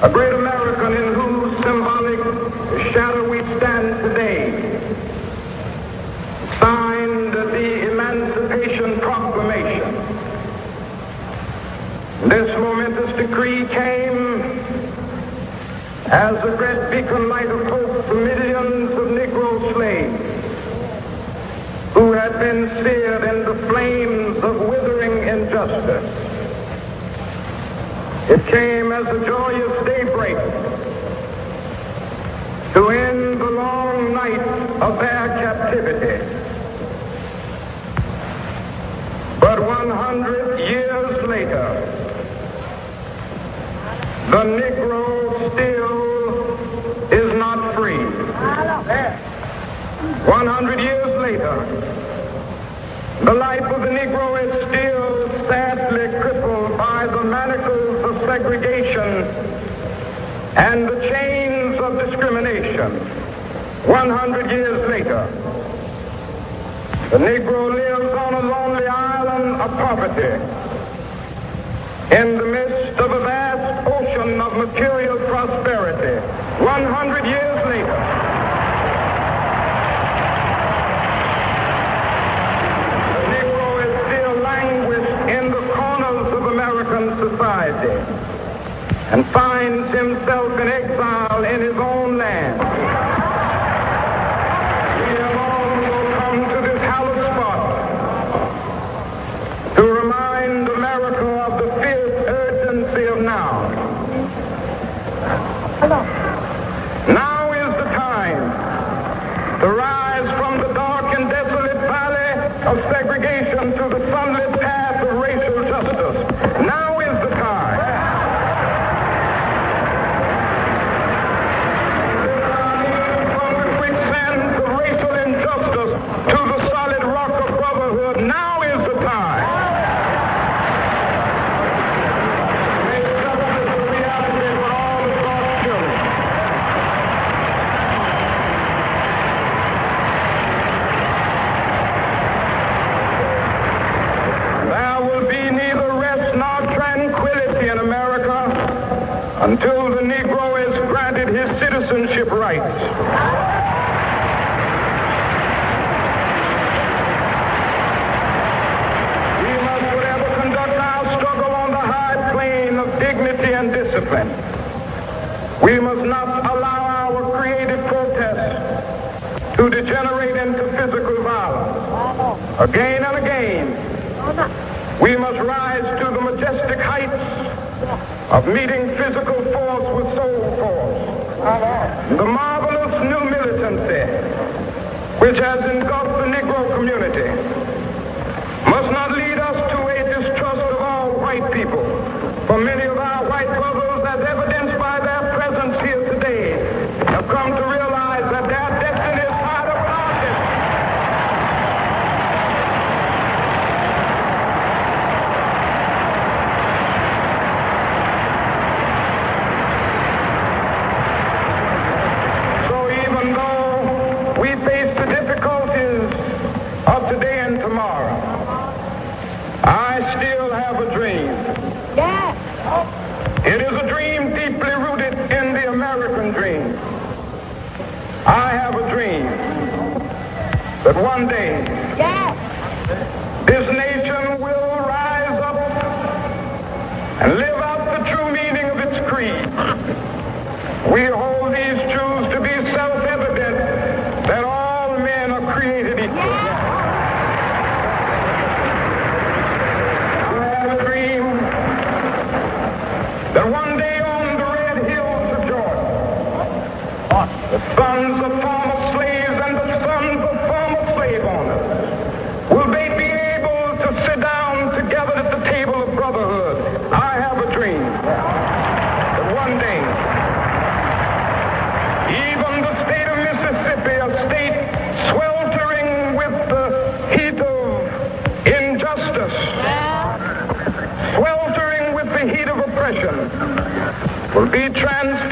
a great American in whose symbolic shadow we stand today, signed the Emancipation Proclamation. This momentous decree came as a great beacon light of hope for millions of Negro slaves who had been seared in the flames of withering injustice. It came as a joyous daybreak to end the long night of their captivity. But 100 years later, the Negro still is not free. 100 years later, the life of the Negro is still sadly crippled by the manacles of segregation and the chains of discrimination. 100 years later, the Negro lives on a lonely island of poverty in the midst of a vast ocean of material prosperity. 100 years later, society and finds himself in exile in his own land. We have also come to this hallowed spot to remind America of the fierce urgency of now. Now is the time to rise from the dark and desolate valley of segregation to the sunlit path of racial justice. Now is the time. From the quicksands of racial injustice to the solid rock of brotherhood. Now is the time. Make justice a reality for all of God's children. There will be neither rest nor tranquility in America until the Negro is granted his citizenship rights. We must forever conduct our struggle on the high plane of dignity and discipline. We must not allow our creative protests to degenerate into physical violence. Again and again, we must rise to the majestic heights of meeting physical force with soul force. The marvelous new militancy which has engulfed the Negro community must not lead us to a distrust of all white people. For many of our white brothers, as evidenced by their presence here today, have come to realize that their destiny is part of our destiny. Face the difficulties of today and tomorrow, I still have a dream. Yes. It is a dream deeply rooted in the American dream. I have a dream that one day, yes, this nation will rise up and live out the true meaning of its creed. We hold these truths to be self-evident, that all men are created equal. I have a dream that one day on the red hills of Georgia, the sons of former slaves and the sons of former slave owners will they be able to sit down together at the table of brotherhood. I have a dream that one day even the state of Mississippi, a state sweltering with the heat of injustice, sweltering with the heat of oppression, will be transformed